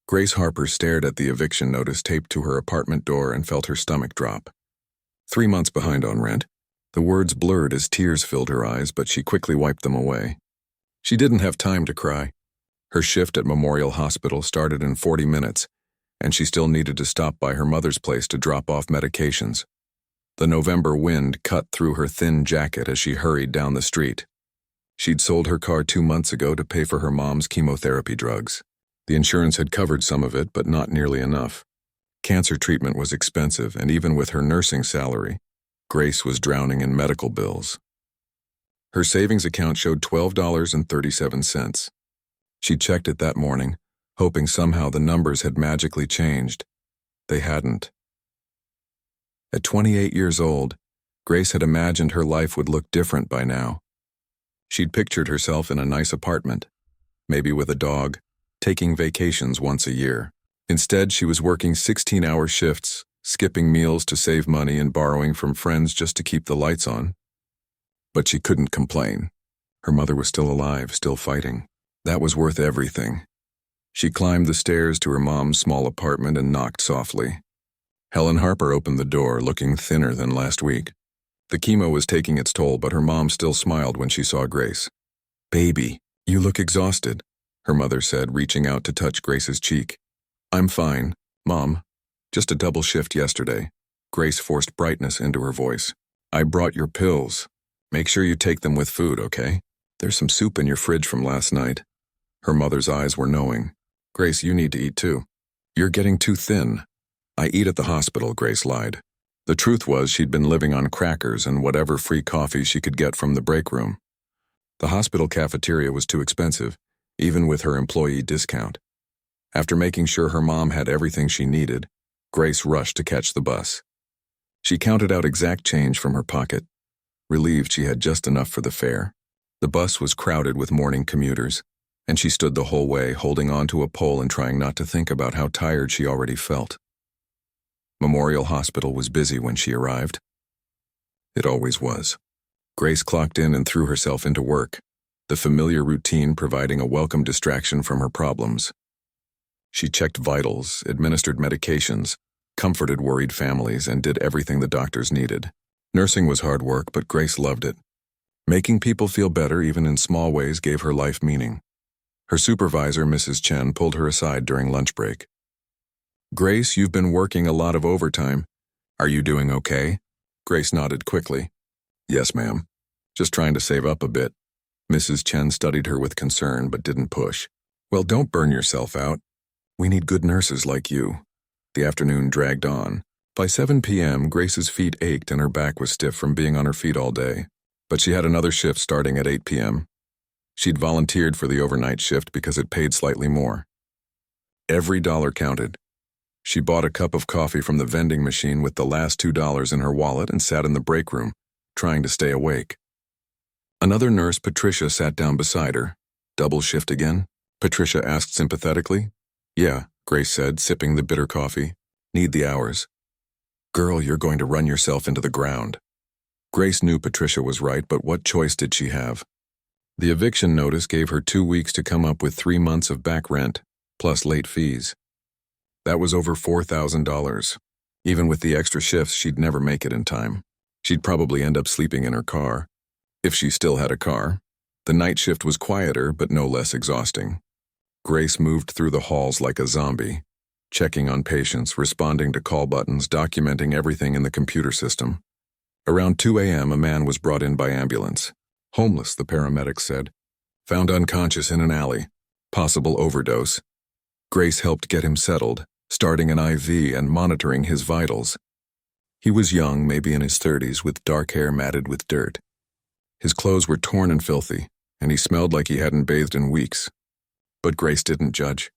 Grace Harper stared at the eviction notice taped to her apartment door and felt her stomach drop. 3 months behind on rent. The words blurred as tears filled her eyes, but she quickly wiped them away. She didn't have time to cry. Her shift at Memorial Hospital started in 40 minutes, and she still needed to stop by her mother's place to drop off medications. The November wind cut through her thin jacket as she hurried down the street. She'd sold her car 2 months ago to pay for her mom's chemotherapy drugs. The insurance had covered some of it, but not nearly enough. Cancer treatment was expensive, and even with her nursing salary, Grace was drowning in medical bills. Her savings account showed $12.37. She checked it that morning, hoping somehow the numbers had magically changed. They hadn't. At 28 years old, Grace had imagined her life would look different by now. She'd pictured herself in a nice apartment, maybe with a dog, taking vacations once a year. Instead, she was working 16-hour shifts, skipping meals to save money and borrowing from friends just to keep the lights on. But she couldn't complain. Her mother was still alive, still fighting. That was worth everything. She climbed the stairs to her mom's small apartment and knocked softly. Helen Harper opened the door, looking thinner than last week. The chemo was taking its toll, but her mom still smiled when she saw Grace. "Baby, you look exhausted," her mother said, reaching out to touch Grace's cheek. "I'm fine, Mom. Just a double shift yesterday." Grace forced brightness into her voice. "I brought your pills. Make sure you take them with food, okay? There's some soup in your fridge from last night." Her mother's eyes were knowing. "Grace, you need to eat too. You're getting too thin." "I eat at the hospital," Grace lied. The truth was she'd been living on crackers and whatever free coffee she could get from the break room. The hospital cafeteria was too expensive, even with her employee discount. After making sure her mom had everything she needed, Grace rushed to catch the bus. She counted out exact change from her pocket, relieved she had just enough for the fare. The bus was crowded with morning commuters, and she stood the whole way holding onto a pole and trying not to think about how tired she already felt. Memorial Hospital was busy when she arrived. It always was. Grace clocked in and threw herself into work, the familiar routine providing a welcome distraction from her problems. She checked vitals, administered medications, comforted worried families, and did everything the doctors needed. Nursing was hard work, but Grace loved it. Making people feel better, even in small ways, gave her life meaning. Her supervisor, Mrs. Chen, pulled her aside during lunch break. "Grace, you've been working a lot of overtime. Are you doing okay?" Grace nodded quickly. "Yes, ma'am. Just trying to save up a bit." Mrs. Chen studied her with concern but didn't push. "Well, don't burn yourself out. We need good nurses like you." The afternoon dragged on. By 7 p.m., Grace's feet ached and her back was stiff from being on her feet all day. But she had another shift starting at 8 p.m. She'd volunteered for the overnight shift because it paid slightly more. Every dollar counted. She bought a cup of coffee from the vending machine with the last $2 in her wallet and sat in the break room, trying to stay awake. Another nurse, Patricia, sat down beside her. "Double shift again?" Patricia asked sympathetically. "Yeah," Grace said, sipping the bitter coffee. "Need the hours." "Girl, you're going to run yourself into the ground." Grace knew Patricia was right, but what choice did she have? The eviction notice gave her 2 weeks to come up with 3 months of back rent, plus late fees. That was over $4,000. Even with the extra shifts, she'd never make it in time. She'd probably end up sleeping in her car, if she still had a car. The night shift was quieter, but no less exhausting. Grace moved through the halls like a zombie, checking on patients, responding to call buttons, documenting everything in the computer system. Around 2 a.m., a man was brought in by ambulance. Homeless, the paramedics said. Found unconscious in an alley. Possible overdose. Grace helped get him settled, starting an IV and monitoring his vitals. He was young, maybe in his 30s, with dark hair matted with dirt. His clothes were torn and filthy, and he smelled like he hadn't bathed in weeks. But Grace didn't judge.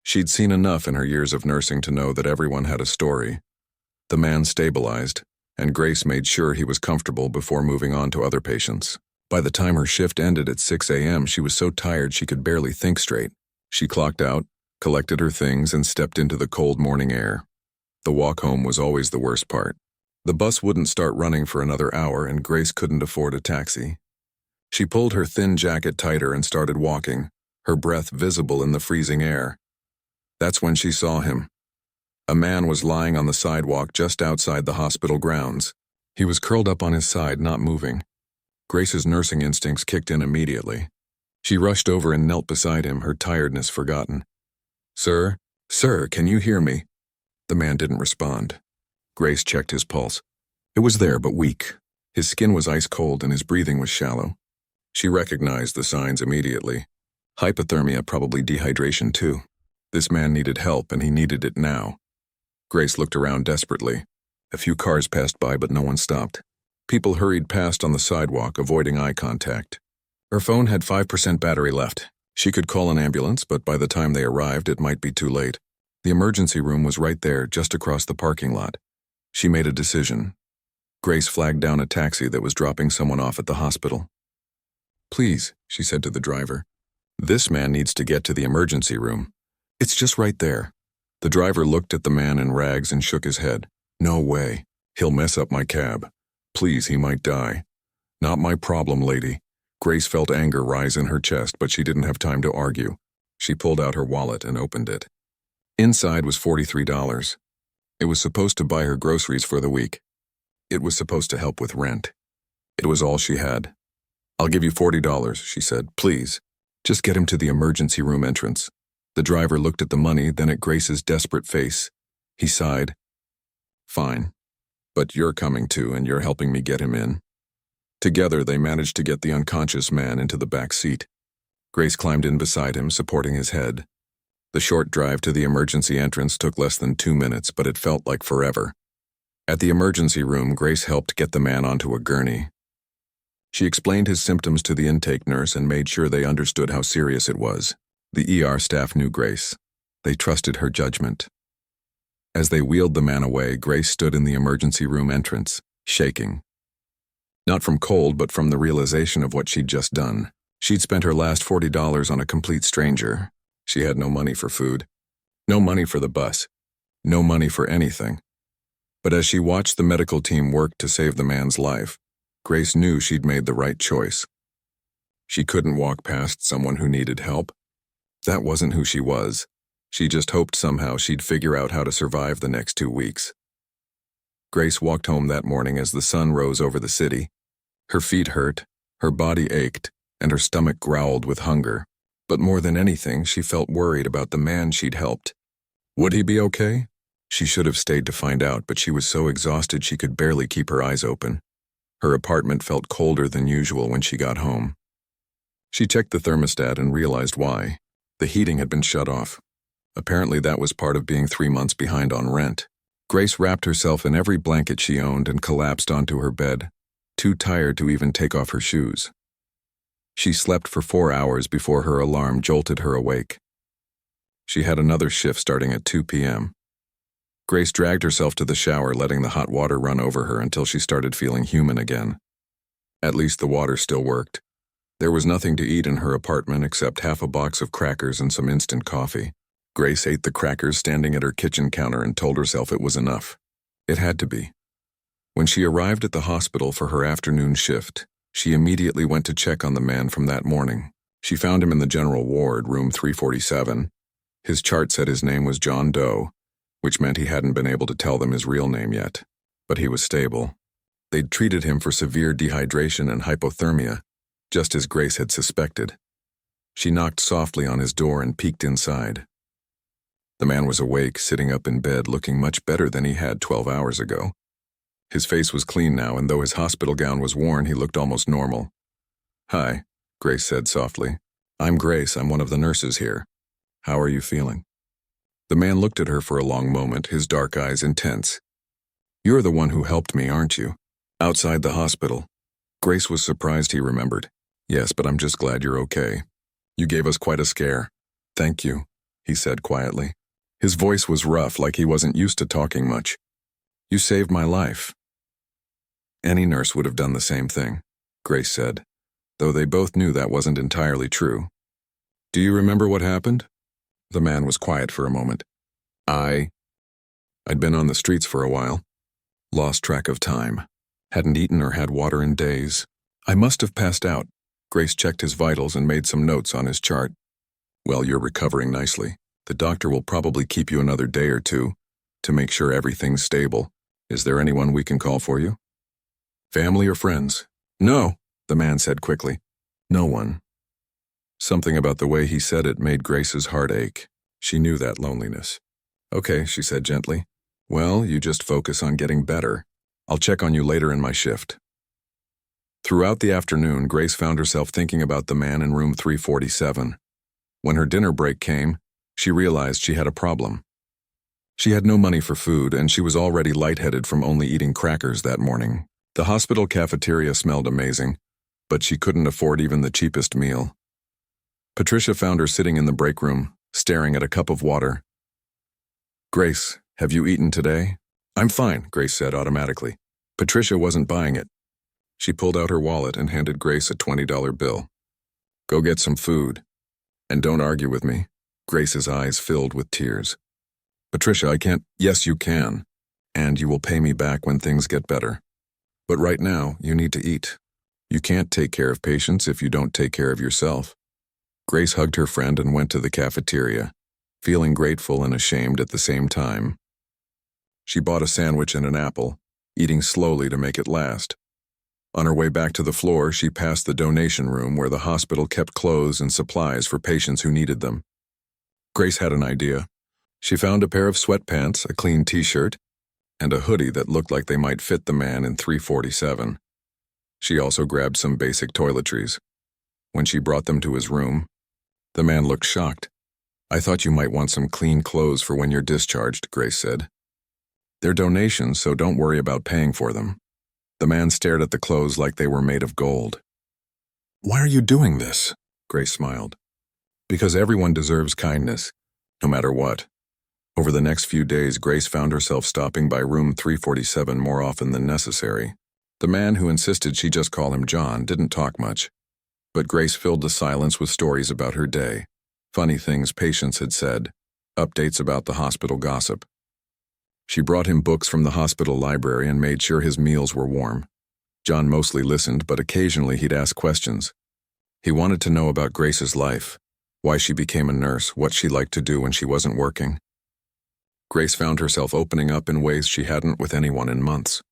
She'd seen enough in her years of nursing to know that everyone had a story. The man stabilized, and Grace made sure he was comfortable before moving on to other patients. By the time her shift ended at 6 a.m., she was so tired she could barely think straight. She clocked out, collected her things, and stepped into the cold morning air. The walk home was always the worst part. The bus wouldn't start running for another hour, and Grace couldn't afford a taxi. She pulled her thin jacket tighter and started walking, her breath visible in the freezing air. That's when she saw him. A man was lying on the sidewalk just outside the hospital grounds. He was curled up on his side, not moving. Grace's nursing instincts kicked in immediately. She rushed over and knelt beside him, her tiredness forgotten. "Sir? Sir, can you hear me?" The man didn't respond. Grace checked his pulse. It was there, but weak. His skin was ice cold and his breathing was shallow. She recognized the signs immediately. Hypothermia, probably dehydration too. This man needed help, and he needed it now. Grace looked around desperately. A few cars passed by, but no one stopped. People hurried past on the sidewalk, avoiding eye contact. Her phone had 5% battery left. She could call an ambulance, but by the time they arrived, it might be too late. The emergency room was right there, just across the parking lot. She made a decision. Grace flagged down a taxi that was dropping someone off at the hospital. "Please," she said to the driver. "This man needs to get to the emergency room. It's just right there." The driver looked at the man in rags and shook his head. "No way. He'll mess up my cab. Please, he might die." "Not my problem, lady." Grace felt anger rise in her chest, but she didn't have time to argue. She pulled out her wallet and opened it. Inside was $43. It was supposed to buy her groceries for the week. It was supposed to help with rent. It was all she had. "I'll give you $40, she said. "Please. Just get him to the emergency room entrance." The driver looked at the money, then at Grace's desperate face. He sighed. "Fine. But you're coming too, and you're helping me get him in." Together, they managed to get the unconscious man into the back seat. Grace climbed in beside him, supporting his head. The short drive to the emergency entrance took less than 2 minutes, but it felt like forever. At the emergency room, Grace helped get the man onto a gurney. She explained his symptoms to the intake nurse and made sure they understood how serious it was. The ER staff knew Grace. They trusted her judgment. As they wheeled the man away, Grace stood in the emergency room entrance, shaking. Not from cold, but from the realization of what she'd just done. She'd spent her last $40 on a complete stranger. She had no money for food, no money for the bus, no money for anything. But as she watched the medical team work to save the man's life, Grace knew she'd made the right choice. She couldn't walk past someone who needed help. That wasn't who she was. She just hoped somehow she'd figure out how to survive the next 2 weeks. Grace walked home that morning as the sun rose over the city. Her feet hurt, her body ached, and her stomach growled with hunger. But more than anything, she felt worried about the man she'd helped. Would he be okay? She should have stayed to find out, but she was so exhausted she could barely keep her eyes open. Her apartment felt colder than usual when she got home. She checked the thermostat and realized why. The heating had been shut off. Apparently that was part of being 3 months behind on rent. Grace wrapped herself in every blanket she owned and collapsed onto her bed, too tired to even take off her shoes. She slept for 4 hours before her alarm jolted her awake. She had another shift starting at 2 p.m. Grace dragged herself to the shower, letting the hot water run over her until she started feeling human again. At least the water still worked. There was nothing to eat in her apartment except half a box of crackers and some instant coffee. Grace ate the crackers standing at her kitchen counter and told herself it was enough. It had to be. When she arrived at the hospital for her afternoon shift, she immediately went to check on the man from that morning. She found him in the general ward, room 347. His chart said his name was John Doe, which meant he hadn't been able to tell them his real name yet. But he was stable. They'd treated him for severe dehydration and hypothermia, just as Grace had suspected. She knocked softly on his door and peeked inside. The man was awake, sitting up in bed, looking much better than he had 12 hours ago. His face was clean now, and though his hospital gown was worn, he looked almost normal. "Hi," Grace said softly. "I'm Grace. I'm one of the nurses here. How are you feeling?" The man looked at her for a long moment, his dark eyes intense. "You're the one who helped me, aren't you? Outside the hospital." Grace was surprised he remembered. "Yes, but I'm just glad you're okay. You gave us quite a scare." "Thank you," he said quietly. His voice was rough, like he wasn't used to talking much. "You saved my life." Any nurse would have done the same thing, Grace said, though they both knew that wasn't entirely true. "Do you remember what happened?" The man was quiet for a moment. I'd been on the streets for a while. Lost track of time. Hadn't eaten or had water in days. I must have passed out." Grace checked his vitals and made some notes on his chart. "Well, you're recovering nicely. The doctor will probably keep you another day or two to make sure everything's stable. Is there anyone we can call for you? Family or friends? No, the man said quickly. No one. Something about the way he said it made Grace's heart ache. She knew that loneliness. Okay, she said gently. Well, you just focus on getting better. I'll check on you later in my shift. Throughout the afternoon, Grace found herself thinking about the man in room 347. When her dinner break came, she realized she had a problem. She had no money for food, and she was already lightheaded from only eating crackers that morning. The hospital cafeteria smelled amazing, but she couldn't afford even the cheapest meal. Patricia found her sitting in the break room, staring at a cup of water. Grace, have you eaten today? I'm fine, Grace said automatically. Patricia wasn't buying it. She pulled out her wallet and handed Grace a $20 bill. Go get some food. And don't argue with me. Grace's eyes filled with tears. Patricia, I can't. Yes, you can. And you will pay me back when things get better. But right now, you need to eat. You can't take care of patients if you don't take care of yourself. Grace hugged her friend and went to the cafeteria, feeling grateful and ashamed at the same time. She bought a sandwich and an apple, eating slowly to make it last. On her way back to the floor, she passed the donation room where the hospital kept clothes and supplies for patients who needed them. Grace had an idea. She found a pair of sweatpants, a clean t-shirt, and a hoodie that looked like they might fit the man in 347. She also grabbed some basic toiletries. When she brought them to his room, the man looked shocked. I thought you might want some clean clothes for when you're discharged, Grace said. They're donations, so don't worry about paying for them. The man stared at the clothes like they were made of gold. Why are you doing this? Grace smiled. Because everyone deserves kindness, no matter what. Over the next few days, Grace found herself stopping by room 347 more often than necessary. The man who insisted she just call him John didn't talk much, but Grace filled the silence with stories about her day, funny things patients had said, updates about the hospital gossip. She brought him books from the hospital library and made sure his meals were warm. John mostly listened, but occasionally he'd ask questions. He wanted to know about Grace's life, why she became a nurse, what she liked to do when she wasn't working. Grace found herself opening up in ways she hadn't with anyone in months.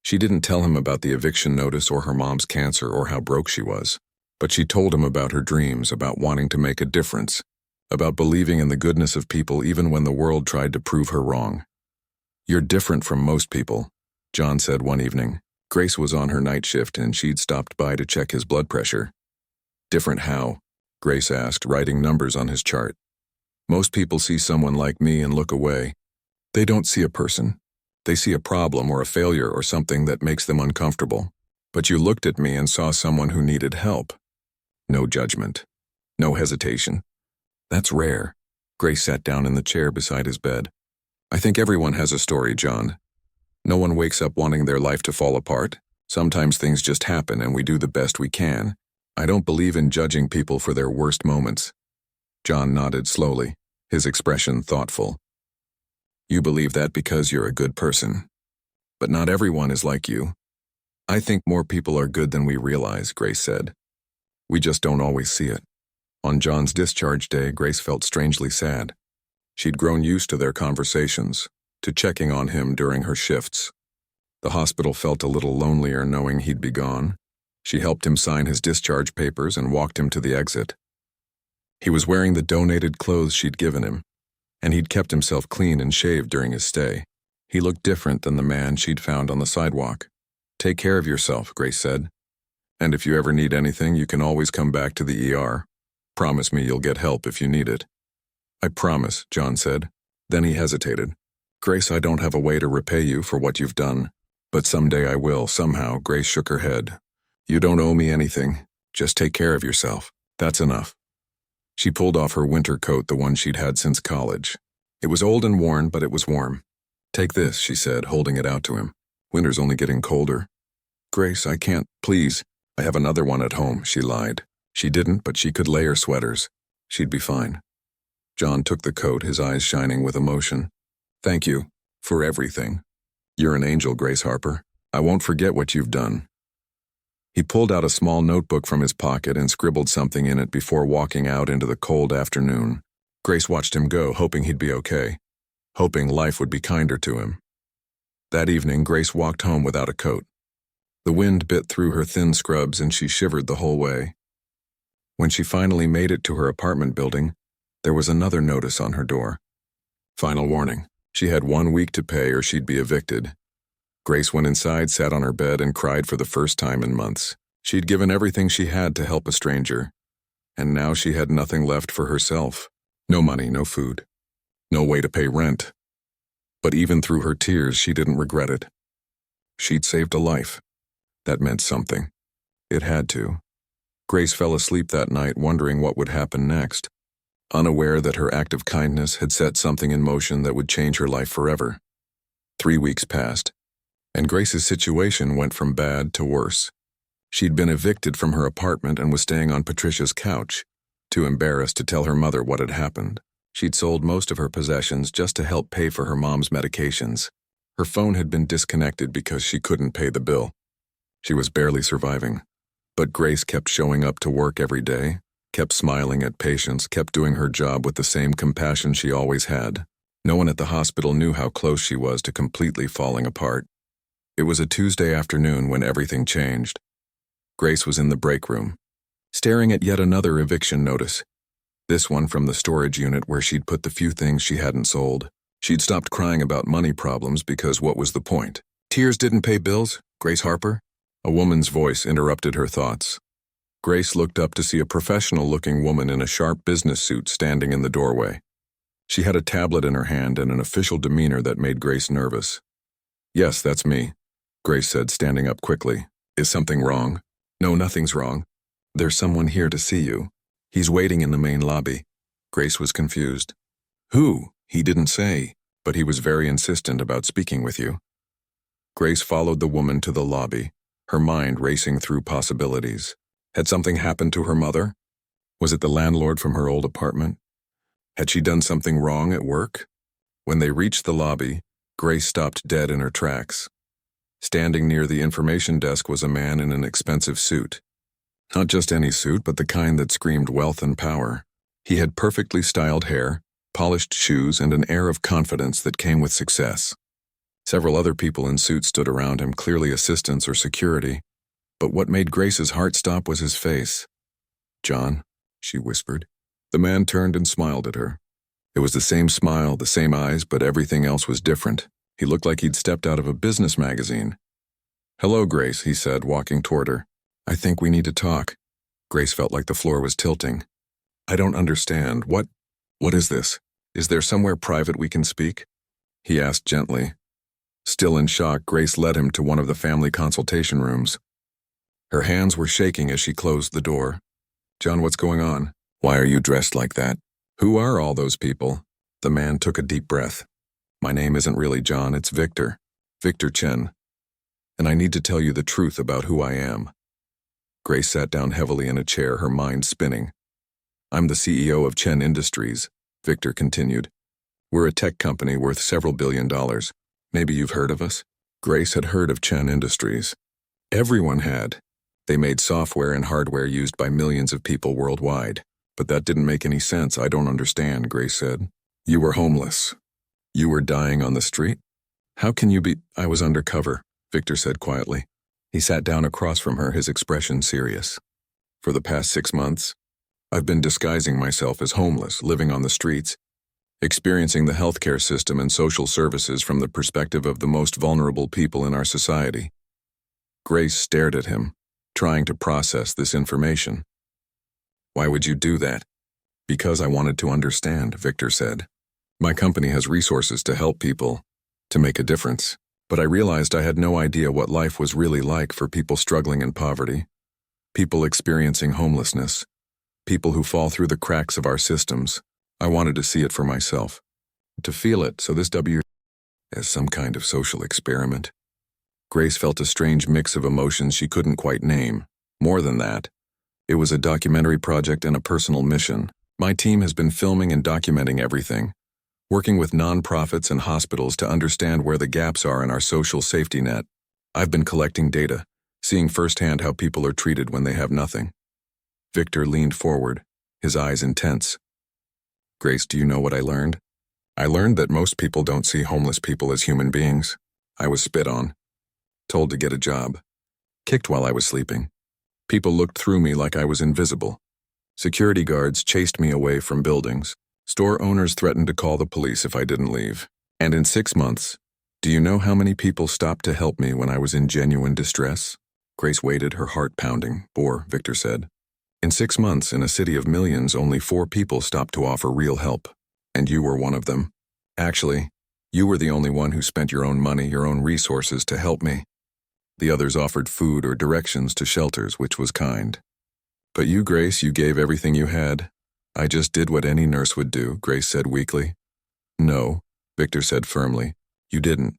She didn't tell him about the eviction notice or her mom's cancer or how broke she was, but she told him about her dreams, about wanting to make a difference, about believing in the goodness of people even when the world tried to prove her wrong. You're different from most people, John said one evening. Grace was on her night shift and she'd stopped by to check his blood pressure. Different how? Grace asked, writing numbers on his chart. Most people see someone like me and look away. They don't see a person. They see a problem or a failure or something that makes them uncomfortable. But you looked at me and saw someone who needed help. No judgment. No hesitation. That's rare. Grace sat down in the chair beside his bed. I think everyone has a story, John. No one wakes up wanting their life to fall apart. Sometimes things just happen and we do the best we can. I don't believe in judging people for their worst moments. John nodded slowly, his expression thoughtful. You believe that because you're a good person. But not everyone is like you. I think more people are good than we realize, Grace said. We just don't always see it. On John's discharge day, Grace felt strangely sad. She'd grown used to their conversations, to checking on him during her shifts. The hospital felt a little lonelier knowing he'd be gone. She helped him sign his discharge papers and walked him to the exit. He was wearing the donated clothes she'd given him, and he'd kept himself clean and shaved during his stay. He looked different than the man she'd found on the sidewalk. Take care of yourself, Grace said. And if you ever need anything, you can always come back to the ER. Promise me you'll get help if you need it. I promise, John said. Then he hesitated. Grace, I don't have a way to repay you for what you've done. But someday I will, somehow. Grace shook her head. You don't owe me anything. Just take care of yourself. That's enough. She pulled off her winter coat, the one she'd had since college. It was old and worn, but it was warm. Take this, she said, holding it out to him. Winter's only getting colder. Grace, I can't, please. I have another one at home, she lied. She didn't, but she could layer sweaters. She'd be fine. John took the coat, his eyes shining with emotion. Thank you. For everything. You're an angel, Grace Harper. I won't forget what you've done. He pulled out a small notebook from his pocket and scribbled something in it before walking out into the cold afternoon. Grace watched him go, hoping he'd be okay, hoping life would be kinder to him. That evening, Grace walked home without a coat. The wind bit through her thin scrubs and she shivered the whole way. When she finally made it to her apartment building, there was another notice on her door. Final warning. She had 1 week to pay or she'd be evicted. Grace went inside, sat on her bed, and cried for the first time in months. She'd given everything she had to help a stranger, and now she had nothing left for herself. No money, no food, no way to pay rent. But even through her tears, she didn't regret it. She'd saved a life. That meant something. It had to. Grace fell asleep that night wondering what would happen next, unaware that her act of kindness had set something in motion that would change her life forever. 3 weeks passed, and Grace's situation went from bad to worse. She'd been evicted from her apartment and was staying on Patricia's couch, too embarrassed to tell her mother what had happened. She'd sold most of her possessions just to help pay for her mom's medications. Her phone had been disconnected because she couldn't pay the bill. She was barely surviving. But Grace kept showing up to work every day, kept smiling at patients, kept doing her job with the same compassion she always had. No one at the hospital knew how close she was to completely falling apart. It was a Tuesday afternoon when everything changed. Grace was in the break room, staring at yet another eviction notice. This one from the storage unit where she'd put the few things she hadn't sold. She'd stopped crying about money problems because what was the point? Tears didn't pay bills, Grace Harper? A woman's voice interrupted her thoughts. Grace looked up to see a professional-looking woman in a sharp business suit standing in the doorway. She had a tablet in her hand and an official demeanor that made Grace nervous. "Yes, that's me," Grace said, standing up quickly. "Is something wrong?" "No, nothing's wrong. There's someone here to see you. He's waiting in the main lobby." Grace was confused. "Who?" "He didn't say, but he was very insistent about speaking with you." Grace followed the woman to the lobby, her mind racing through possibilities. Had something happened to her mother? Was it the landlord from her old apartment? Had she done something wrong at work? When they reached the lobby, Grace stopped dead in her tracks. Standing near the information desk was a man in an expensive suit. Not just any suit, but the kind that screamed wealth and power. He had perfectly styled hair, polished shoes, and an air of confidence that came with success. Several other people in suits stood around him, clearly assistants or security. But what made Grace's heart stop was his face. "John," she whispered. The man turned and smiled at her. It was the same smile, the same eyes, but everything else was different. He looked like he'd stepped out of a business magazine. "Hello, Grace," he said, walking toward her. "I think we need to talk." Grace felt like the floor was tilting. "I don't understand. What is this? Is there somewhere private we can speak?" he asked gently. Still in shock, Grace led him to one of the family consultation rooms. Her hands were shaking as she closed the door. "John, what's going on? Why are you dressed like that? Who are all those people?" The man took a deep breath. "My name isn't really John, it's Victor. Victor Chen. And I need to tell you the truth about who I am." Grace sat down heavily in a chair, her mind spinning. "I'm the CEO of Chen Industries," Victor continued. "We're a tech company worth several $billion. Maybe you've heard of us?" Grace had heard of Chen Industries. Everyone had. They made software and hardware used by millions of people worldwide. "But that didn't make any sense. I don't understand," Grace said. "You were homeless. You were dying on the street? How can you be—" "I was undercover," Victor said quietly. He sat down across from her, his expression serious. "For the past 6 months, I've been disguising myself as homeless, living on the streets, experiencing the healthcare system and social services from the perspective of the most vulnerable people in our society." Grace stared at him, trying to process this information. "Why would you do that?" "Because I wanted to understand," Victor said. "My company has resources to help people, to make a difference. But I realized I had no idea what life was really like for people struggling in poverty, people experiencing homelessness, people who fall through the cracks of our systems. I wanted to see it for myself, to feel it, so this W as some kind of social experiment." Grace felt a strange mix of emotions she couldn't quite name. More than that, it was a documentary project and a personal mission. "My team has been filming and documenting everything, working with nonprofits and hospitals to understand where the gaps are in our social safety net. I've been collecting data, seeing firsthand how people are treated when they have nothing." Victor leaned forward, his eyes intense. Grace, do you know what I learned? I learned that most people don't see homeless people as human beings. I was spit on, told to get a job, kicked while I was sleeping. People looked through me like I was invisible. Security guards chased me away from buildings. Store owners threatened to call the police if I didn't leave. And in 6 months, do you know how many people stopped to help me when I was in genuine distress? Grace waited, her heart pounding. Victor said. In 6 months, in a city of millions, only 4 people stopped to offer real help. And you were one of them. Actually, you were the only one who spent your own money, your own resources to help me. The others offered food or directions to shelters, which was kind. But you, Grace, you gave everything you had. I just did what any nurse would do, Grace said weakly. No, Victor said firmly. You didn't.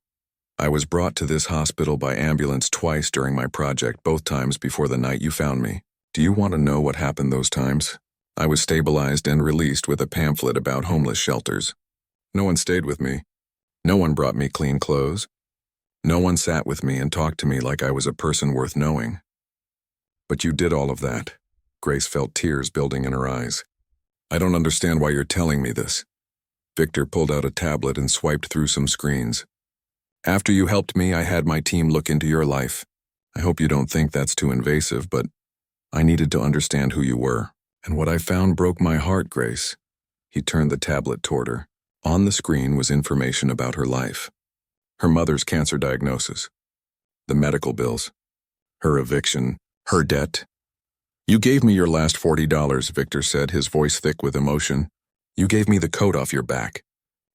I was brought to this hospital by ambulance twice during my project, both times before the night you found me. Do you want to know what happened those times? I was stabilized and released with a pamphlet about homeless shelters. No one stayed with me. No one brought me clean clothes. No one sat with me and talked to me like I was a person worth knowing. But you did all of that. Grace felt tears building in her eyes. I don't understand why you're telling me this. Victor pulled out a tablet and swiped through some screens. After you helped me, I had my team look into your life. I hope you don't think that's too invasive, but I needed to understand who you were. And what I found broke my heart, Grace. He turned the tablet toward her. On the screen was information about her life. Her mother's cancer diagnosis. The medical bills. Her eviction. Her debt. You gave me your last $40, Victor said, his voice thick with emotion. You gave me the coat off your back.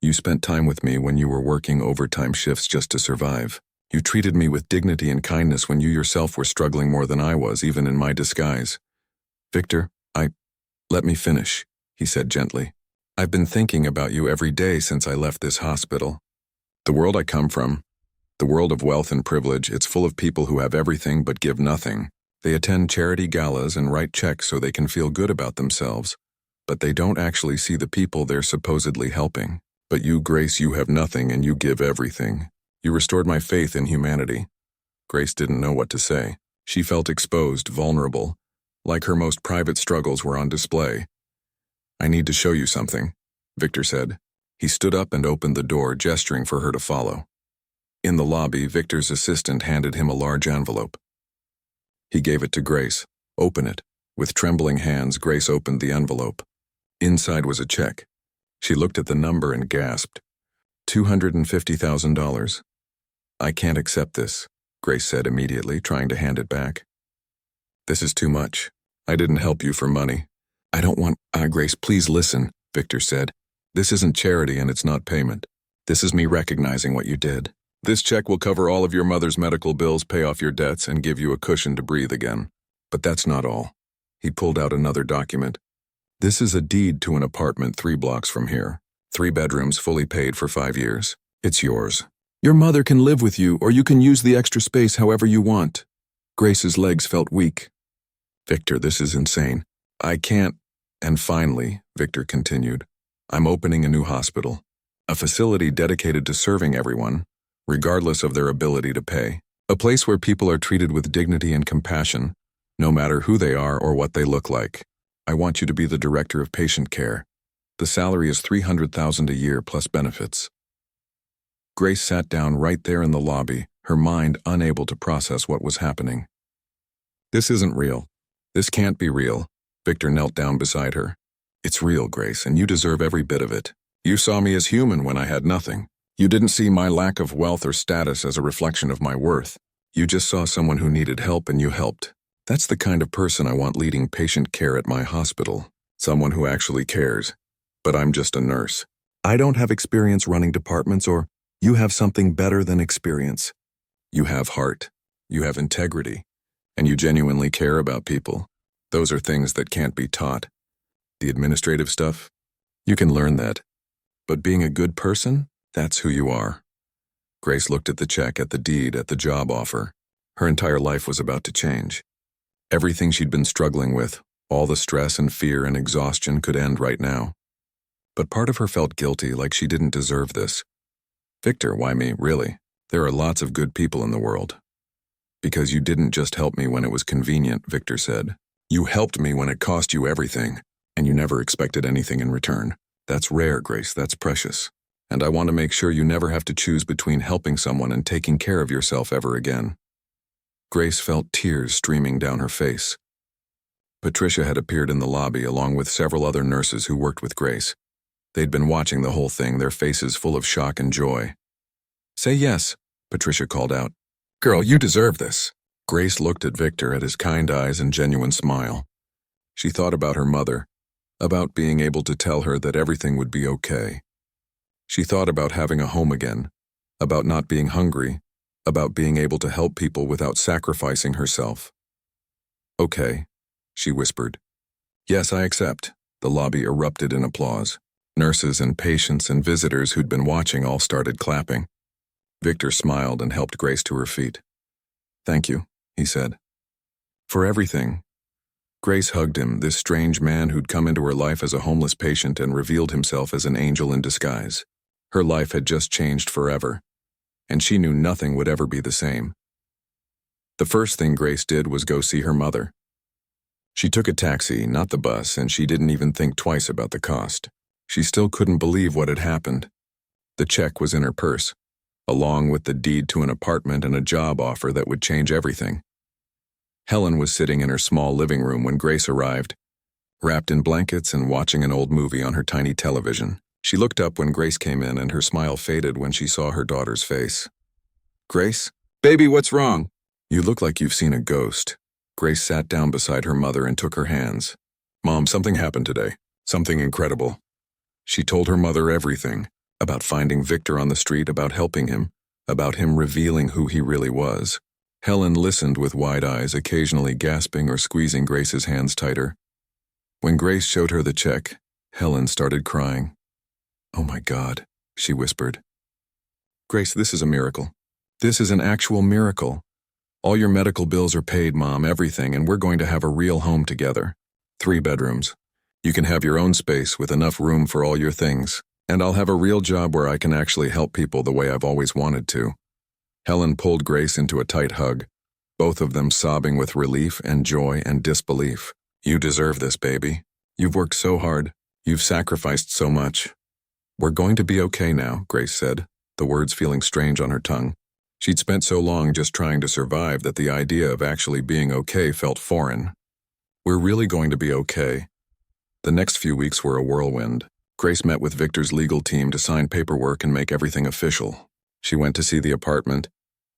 You spent time with me when you were working overtime shifts just to survive. You treated me with dignity and kindness when you yourself were struggling more than I was, even in my disguise. Victor, let me finish, he said gently. I've been thinking about you every day since I left this hospital. The world I come from, the world of wealth and privilege, it's full of people who have everything but give nothing. They attend charity galas and write checks so they can feel good about themselves, but they don't actually see the people they're supposedly helping. But you, Grace, you have nothing and you give everything. You restored my faith in humanity. Grace didn't know what to say. She felt exposed, vulnerable, like her most private struggles were on display. I need to show you something, Victor said. He stood up and opened the door, gesturing for her to follow. In the lobby, Victor's assistant handed him a large envelope. He gave it to Grace. Open it. With trembling hands, Grace opened the envelope. Inside was a check. She looked at the number and gasped. $250,000. I can't accept this, Grace said immediately, trying to hand it back. This is too much. I didn't help you for money. I don't want... Grace, please listen, Victor said. This isn't charity and it's not payment. This is me recognizing what you did. This check will cover all of your mother's medical bills, pay off your debts, and give you a cushion to breathe again. But that's not all. He pulled out another document. This is a deed to an apartment 3 blocks from here. 3 bedrooms, fully paid for 5 years. It's yours. Your mother can live with you, or you can use the extra space however you want. Grace's legs felt weak. Victor, this is insane. I can't. And finally, Victor continued, I'm opening a new hospital. A facility dedicated to serving everyone, regardless of their ability to pay. A place where people are treated with dignity and compassion, no matter who they are or what they look like. I want you to be the director of patient care. The salary is $300,000 a year plus benefits. Grace sat down right there in the lobby, her mind unable to process what was happening. This isn't real. This can't be real. Victor knelt down beside her. It's real, Grace, and you deserve every bit of it. You saw me as human when I had nothing. You didn't see my lack of wealth or status as a reflection of my worth. You just saw someone who needed help and you helped. That's the kind of person I want leading patient care at my hospital. Someone who actually cares. But I'm just a nurse. I don't have experience running departments, or you have something better than experience. You have heart. You have integrity. And you genuinely care about people. Those are things that can't be taught. The administrative stuff? You can learn that. But being a good person? That's who you are. Grace looked at the check, at the deed, at the job offer. Her entire life was about to change. Everything she'd been struggling with, all the stress and fear and exhaustion could end right now. But part of her felt guilty, like she didn't deserve this. Victor, why me, really? There are lots of good people in the world. Because you didn't just help me when it was convenient, Victor said. You helped me when it cost you everything, and you never expected anything in return. That's rare, Grace, that's precious. And I want to make sure you never have to choose between helping someone and taking care of yourself ever again. Grace felt tears streaming down her face. Patricia had appeared in the lobby along with several other nurses who worked with Grace. They'd been watching the whole thing, their faces full of shock and joy. "Say yes," Patricia called out. "Girl, you deserve this." Grace looked at Victor, at his kind eyes and genuine smile. She thought about her mother, about being able to tell her that everything would be okay. She thought about having a home again, about not being hungry, about being able to help people without sacrificing herself. "Okay," she whispered. "Yes, I accept." The lobby erupted in applause. Nurses and patients and visitors who'd been watching all started clapping. Victor smiled and helped Grace to her feet. "Thank you," he said. "For everything." Grace hugged him, this strange man who'd come into her life as a homeless patient and revealed himself as an angel in disguise. Her life had just changed forever, and she knew nothing would ever be the same. The first thing Grace did was go see her mother. She took a taxi, not the bus, and she didn't even think twice about the cost. She still couldn't believe what had happened. The check was in her purse, along with the deed to an apartment and a job offer that would change everything. Helen was sitting in her small living room when Grace arrived, wrapped in blankets and watching an old movie on her tiny television. She looked up when Grace came in and her smile faded when she saw her daughter's face. "Grace? Baby, what's wrong?" "You look like you've seen a ghost." Grace sat down beside her mother and took her hands. "Mom, something happened today. Something incredible." She told her mother everything, about finding Victor on the street, about helping him, about him revealing who he really was. Helen listened with wide eyes, occasionally gasping or squeezing Grace's hands tighter. When Grace showed her the check, Helen started crying. "Oh my God," she whispered. "Grace, this is a miracle. This is an actual miracle. All your medical bills are paid, Mom, everything, and we're going to have a real home together. 3 bedrooms. You can have your own space with enough room for all your things, and I'll have a real job where I can actually help people the way I've always wanted to." Helen pulled Grace into a tight hug, both of them sobbing with relief and joy and disbelief. "You deserve this, baby. You've worked so hard. You've sacrificed so much." "We're going to be okay now," Grace said, the words feeling strange on her tongue. She'd spent so long just trying to survive that the idea of actually being okay felt foreign. "We're really going to be okay." The next few weeks were a whirlwind. Grace met with Victor's legal team to sign paperwork and make everything official. She went to see the apartment,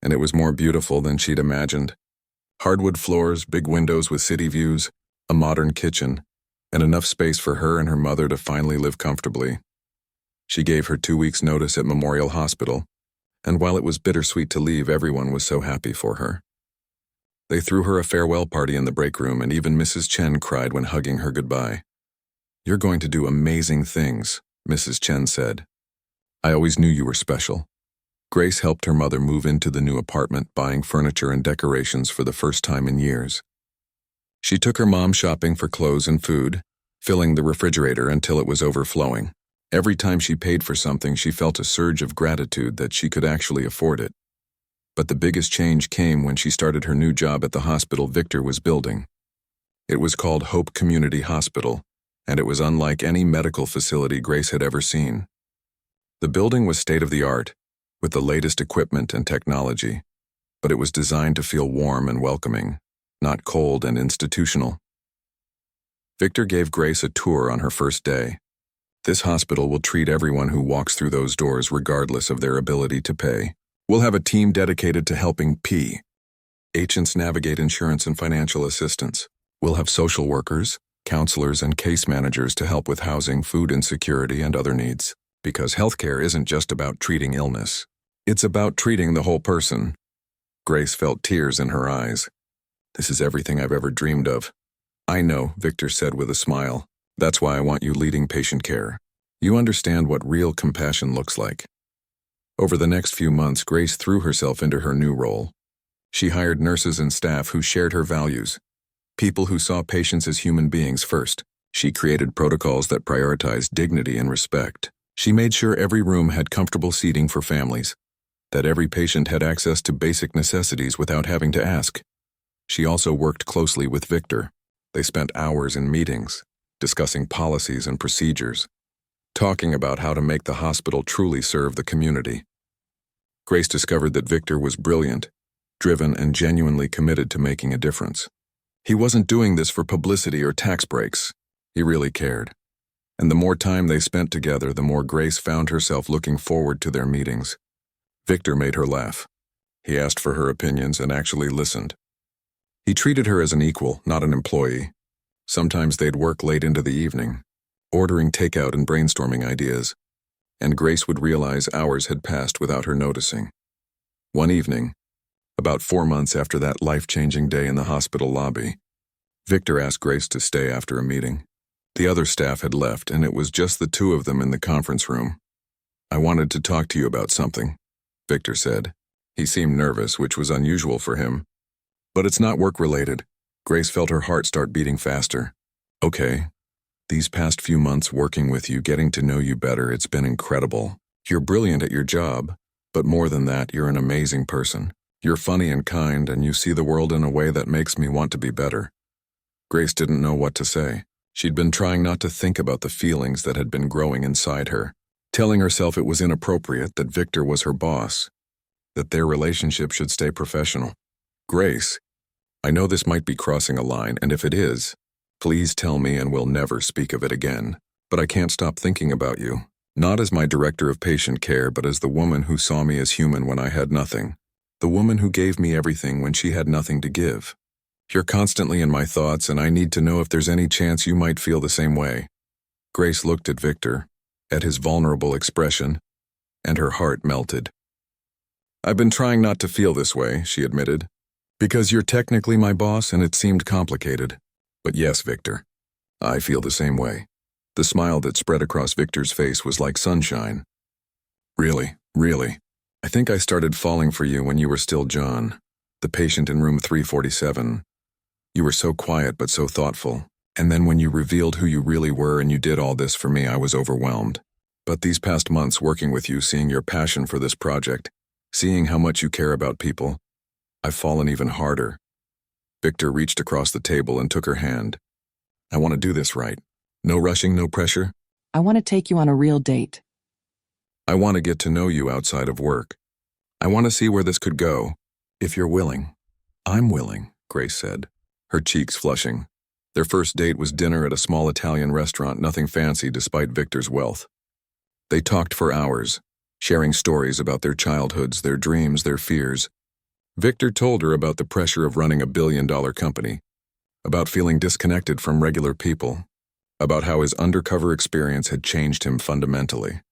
and it was more beautiful than she'd imagined. Hardwood floors, big windows with city views, a modern kitchen, and enough space for her and her mother to finally live comfortably. She gave her 2 weeks' notice at Memorial Hospital, and while it was bittersweet to leave, everyone was so happy for her. They threw her a farewell party in the break room, and even Mrs. Chen cried when hugging her goodbye. "You're going to do amazing things," Mrs. Chen said. "I always knew you were special." Grace helped her mother move into the new apartment, buying furniture and decorations for the first time in years. She took her mom shopping for clothes and food, filling the refrigerator until it was overflowing. Every time she paid for something, she felt a surge of gratitude that she could actually afford it. But the biggest change came when she started her new job at the hospital Victor was building. It was called Hope Community Hospital, and it was unlike any medical facility Grace had ever seen. The building was state-of-the-art, with the latest equipment and technology, but it was designed to feel warm and welcoming, not cold and institutional. Victor gave Grace a tour on her first day. "This hospital will treat everyone who walks through those doors regardless of their ability to pay. We'll have a team dedicated to helping patients navigate insurance and financial assistance. We'll have social workers, counselors, and case managers to help with housing, food insecurity, and other needs. Because healthcare isn't just about treating illness. It's about treating the whole person." Grace felt tears in her eyes. "This is everything I've ever dreamed of." "I know," Victor said with a smile. "That's why I want you leading patient care. You understand what real compassion looks like." Over the next few months, Grace threw herself into her new role. She hired nurses and staff who shared her values, people who saw patients as human beings first. She created protocols that prioritized dignity and respect. She made sure every room had comfortable seating for families, that every patient had access to basic necessities without having to ask. She also worked closely with Victor. They spent hours in meetings, discussing policies and procedures. talking about how to make the hospital truly serve the community. Grace discovered that Victor was brilliant, driven, and genuinely committed to making a difference. He wasn't doing this for publicity or tax breaks. He really cared. And the more time they spent together, the more Grace found herself looking forward to their meetings. Victor made her laugh. He asked for her opinions and actually listened. He treated her as an equal, not an employee. Sometimes they'd work late into the evening, ordering takeout and brainstorming ideas, and Grace would realize hours had passed without her noticing. One evening, about 4 months after that life-changing day in the hospital lobby, Victor asked Grace to stay after a meeting. The other staff had left, and it was just the two of them in the conference room. "I wanted to talk to you about something," Victor said. He seemed nervous, which was unusual for him. "But it's not work-related." Grace felt her heart start beating faster. "Okay. These past few months working with you, getting to know you better, it's been incredible. You're brilliant at your job, but more than that, you're an amazing person. You're funny and kind, and you see the world in a way that makes me want to be better." Grace didn't know what to say. She'd been trying not to think about the feelings that had been growing inside her, telling herself it was inappropriate, that Victor was her boss, that their relationship should stay professional. "Grace, I know this might be crossing a line, and if it is, please tell me and we'll never speak of it again. But I can't stop thinking about you, not as my director of patient care, but as the woman who saw me as human when I had nothing, the woman who gave me everything when she had nothing to give. You're constantly in my thoughts, and I need to know if there's any chance you might feel the same way." Grace looked at Victor, at his vulnerable expression, and her heart melted. "I've been trying not to feel this way," she admitted, "because you're technically my boss and it seemed complicated. But yes, Victor, I feel the same way." The smile that spread across Victor's face was like sunshine. Really. I think I started falling for you when you were still John, the patient in room 347. You were so quiet but so thoughtful. And then when you revealed who you really were and you did all this for me, I was overwhelmed. But these past months working with you, seeing your passion for this project, seeing how much you care about people, I've fallen even harder." Victor reached across the table and took her hand. "I want to do this right. No rushing, no pressure. I want to take you on a real date. I want to get to know you outside of work. I want to see where this could go, if you're willing." "I'm willing," Grace said, her cheeks flushing. Their first date was dinner at a small Italian restaurant, nothing fancy despite Victor's wealth. They talked for hours, sharing stories about their childhoods, their dreams, their fears. Victor told her about the pressure of running a billion-dollar company, about feeling disconnected from regular people, about how his undercover experience had changed him fundamentally.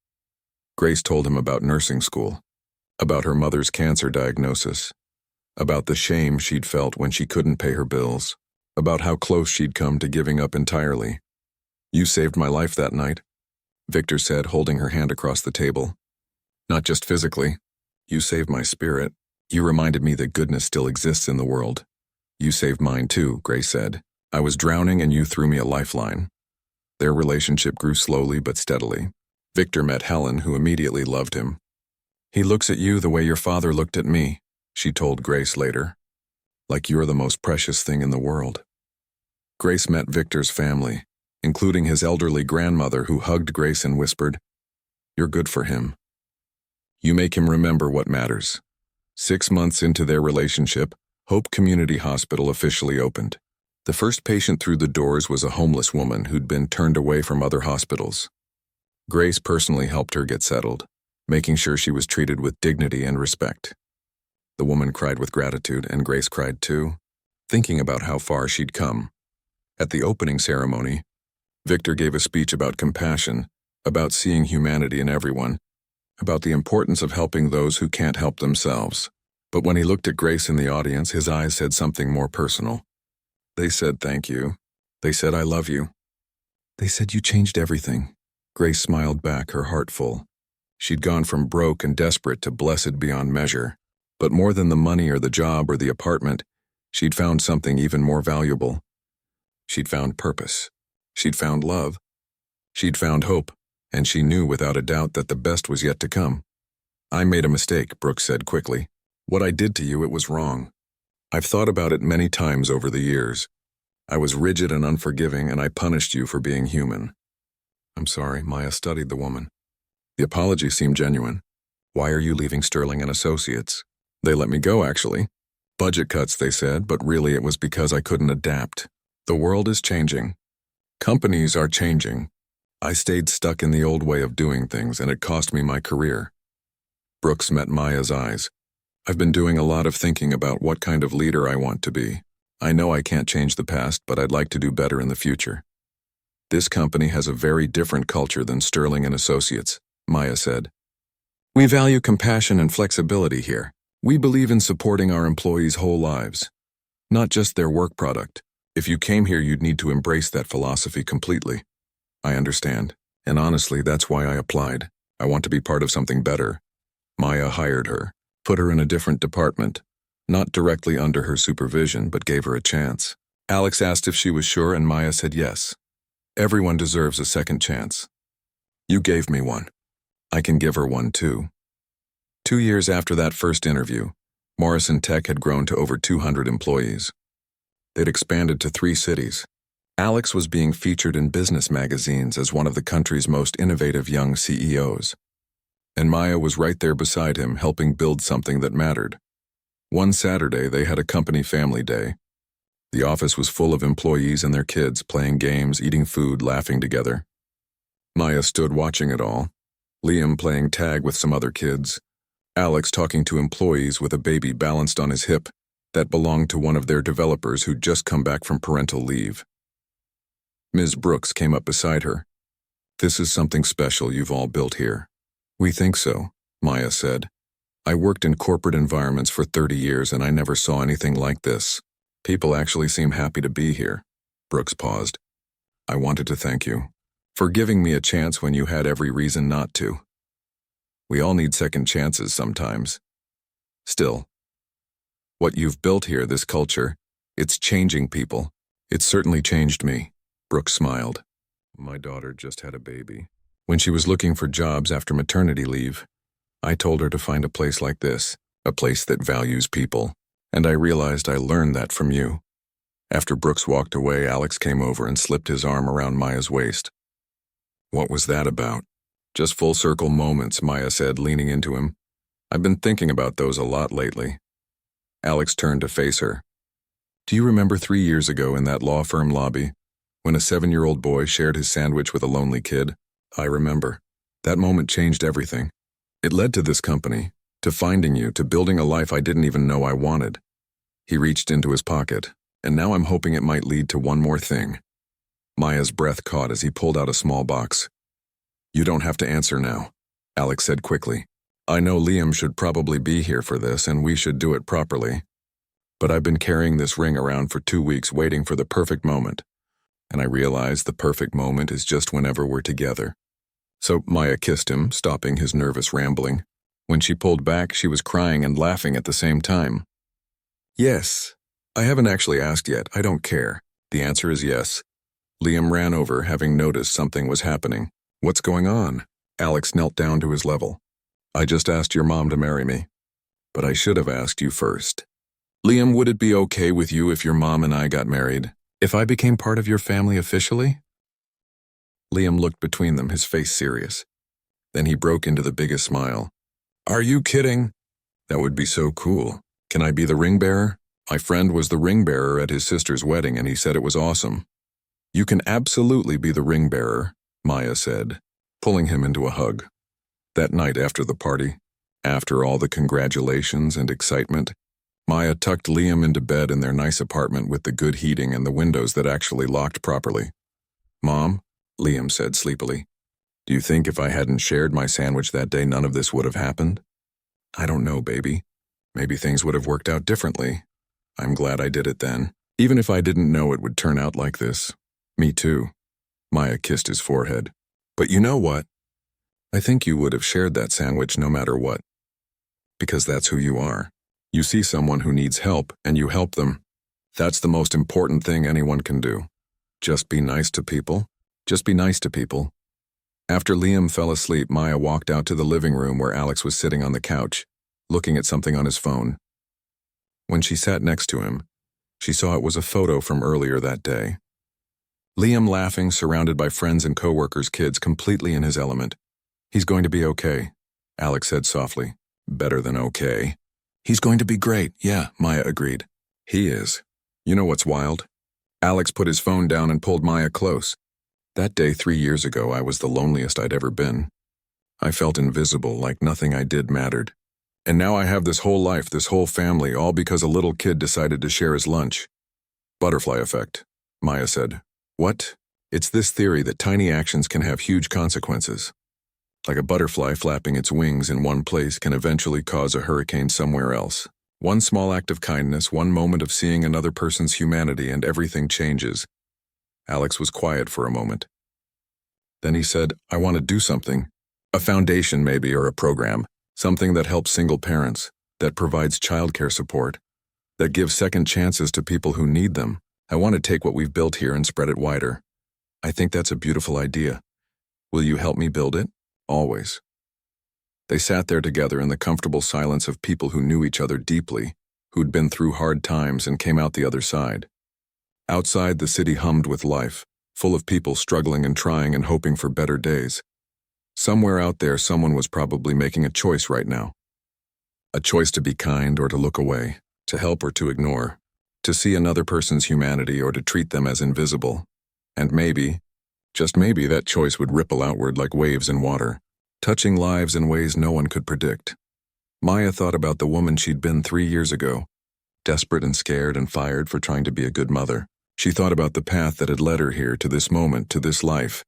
Grace told him about nursing school, about her mother's cancer diagnosis, about the shame she'd felt when she couldn't pay her bills, about how close she'd come to giving up entirely. "You saved my life that night," Victor said, holding her hand across the table. "Not just physically. You saved my spirit. You reminded me that goodness still exists in the world." "You saved mine too," Grace said. "I was drowning and you threw me a lifeline." Their relationship grew slowly but steadily. Victor met Helen, who immediately loved him. "He looks at you the way your father looked at me," she told Grace later. "Like you're the most precious thing in the world." Grace met Victor's family, including his elderly grandmother, who hugged Grace and whispered, "You're good for him. You make him remember what matters." 6 months into their relationship, Hope Community Hospital officially opened. The first patient through the doors was a homeless woman who'd been turned away from other hospitals. Grace personally helped her get settled, making sure she was treated with dignity and respect. The woman cried with gratitude, and Grace cried too, thinking about how far she'd come. At the opening ceremony, Victor gave a speech about compassion, about seeing humanity in everyone, about the importance of helping those who can't help themselves. But when he looked at Grace in the audience, his eyes said something more personal. They said thank you. They said I love you. They said you changed everything. Grace smiled back, her heart full. She'd gone from broke and desperate to blessed beyond measure. But more than the money or the job or the apartment, she'd found something even more valuable. She'd found purpose. She'd found love. She'd found hope, and she knew without a doubt that the best was yet to come. "I made a mistake," Brooke said quickly. "What I did to you, it was wrong. I've thought about it many times over the years. I was rigid and unforgiving, and I punished you for being human. I'm sorry, Maya studied the woman. The apology seemed genuine. Why are you leaving Sterling and Associates? They let me go, actually. Budget cuts, they said, but really it was because I couldn't adapt. The world is changing. Companies are changing. I stayed stuck in the old way of doing things, and it cost me my career. Brooks met Maya's eyes. I've been doing a lot of thinking about what kind of leader I want to be. I know I can't change the past, but I'd like to do better in the future. This company has a very different culture than Sterling and Associates, Maya said. We value compassion and flexibility here. We believe in supporting our employees' whole lives, not just their work product. If you came here, you'd need to embrace that philosophy completely. I understand, and honestly, that's why I applied. I want to be part of something better. Maya hired her, put her in a different department, not directly under her supervision, but gave her a chance. Alex asked if she was sure, and Maya said yes. Everyone deserves a second chance. You gave me one. I can give her one too. 2 years after that first interview, Morrison Tech had grown to over 200 employees. They'd expanded to 3 cities. Alex was being featured in business magazines as one of the country's most innovative young CEOs. And Maya was right there beside him, helping build something that mattered. One Saturday, they had a company family day. The office was full of employees and their kids, playing games, eating food, laughing together. Maya stood watching it all. Liam playing tag with some other kids. Alex talking to employees with a baby balanced on his hip that belonged to one of their developers who'd just come back from parental leave. Ms. Brooks came up beside her. This is something special you've all built here. We think so, Maya said. I worked in corporate environments for 30 years and I never saw anything like this. People actually seem happy to be here. Brooks paused. I wanted to thank you for giving me a chance when you had every reason not to. We all need second chances sometimes. Still, what you've built here, this culture, it's changing people. It's certainly changed me. Brooks smiled. My daughter just had a baby. When she was looking for jobs after maternity leave, I told her to find a place like this, a place that values people. And I realized I learned that from you. After Brooks walked away, Alex came over and slipped his arm around Maya's waist. What was that about? Just full circle moments, Maya said, leaning into him. I've been thinking about those a lot lately. Alex turned to face her. Do you remember 3 years ago in that law firm lobby, when a 7-year-old boy shared his sandwich with a lonely kid? I remember. That moment changed everything. It led to this company, to finding you, to building a life I didn't even know I wanted. He reached into his pocket, and now I'm hoping it might lead to one more thing. Maya's breath caught as he pulled out a small box. You don't have to answer now, Alex said quickly. I know Liam should probably be here for this, and we should do it properly. But I've been carrying this ring around for 2 weeks waiting for the perfect moment. And I realize the perfect moment is just whenever we're together. So Maya kissed him, stopping his nervous rambling. When she pulled back, she was crying and laughing at the same time. Yes. I haven't actually asked yet. I don't care. The answer is yes. Liam ran over, having noticed something was happening. What's going on? Alex knelt down to his level. I just asked your mom to marry me. But I should have asked you first. Liam, would it be okay with you if your mom and I got married? If I became part of your family officially? Liam looked between them, his face serious. Then he broke into the biggest smile. Are you kidding? That would be so cool. Can I be the ring bearer? My friend was the ring bearer at his sister's wedding and he said it was awesome. You can absolutely be the ring bearer, Maya said, pulling him into a hug. That night after the party, after all the congratulations and excitement, Maya tucked Liam into bed in their nice apartment with the good heating and the windows that actually locked properly. Mom, Liam said sleepily, do you think if I hadn't shared my sandwich that day none of this would have happened? I don't know, baby. Maybe things would have worked out differently. I'm glad I did it then, even if I didn't know it would turn out like this. Me too. Maya kissed his forehead. But you know what? I think you would have shared that sandwich no matter what. Because that's who you are. You see someone who needs help and you help them. That's the most important thing anyone can do. Just be nice to people. Just be nice to people. After Liam fell asleep, Maya walked out to the living room where Alex was sitting on the couch, looking at something on his phone. When she sat next to him, she saw it was a photo from earlier that day. Liam laughing, surrounded by friends and coworkers' kids, completely in his element. He's going to be okay, Alex said softly. Better than okay. He's going to be great, yeah, Maya agreed. He is. You know what's wild? Alex put his phone down and pulled Maya close. That day 3 years ago, I was the loneliest I'd ever been. I felt invisible, like nothing I did mattered. And now I have this whole life, this whole family, all because a little kid decided to share his lunch. Butterfly effect, Maya said. What? It's this theory that tiny actions can have huge consequences. Like a butterfly flapping its wings in one place can eventually cause a hurricane somewhere else. One small act of kindness, one moment of seeing another person's humanity, and everything changes. Alex was quiet for a moment. Then he said, I want to do something. A foundation maybe, or a program. Something that helps single parents, that provides childcare support, that gives second chances to people who need them. I want to take what we've built here and spread it wider. I think that's a beautiful idea. Will you help me build it? Always. They sat there together in the comfortable silence of people who knew each other deeply, who'd been through hard times and came out the other side. Outside, the city hummed with life, full of people struggling and trying and hoping for better days. Somewhere out there, someone was probably making a choice right now. A choice to be kind or to look away, to help or to ignore, to see another person's humanity or to treat them as invisible. And maybe, just maybe, that choice would ripple outward like waves in water, touching lives in ways no one could predict. Maya thought about the woman she'd been 3 years ago, desperate and scared and fired for trying to be a good mother. She thought about the path that had led her here, to this moment, to this life.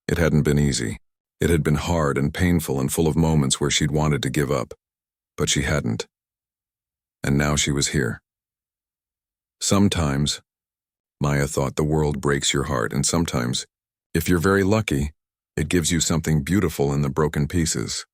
It hadn't been easy. It had been hard and painful and full of moments where she'd wanted to give up, but she hadn't. And now she was here. Sometimes, Maya thought, the world breaks your heart, and sometimes, if you're very lucky, it gives you something beautiful in the broken pieces.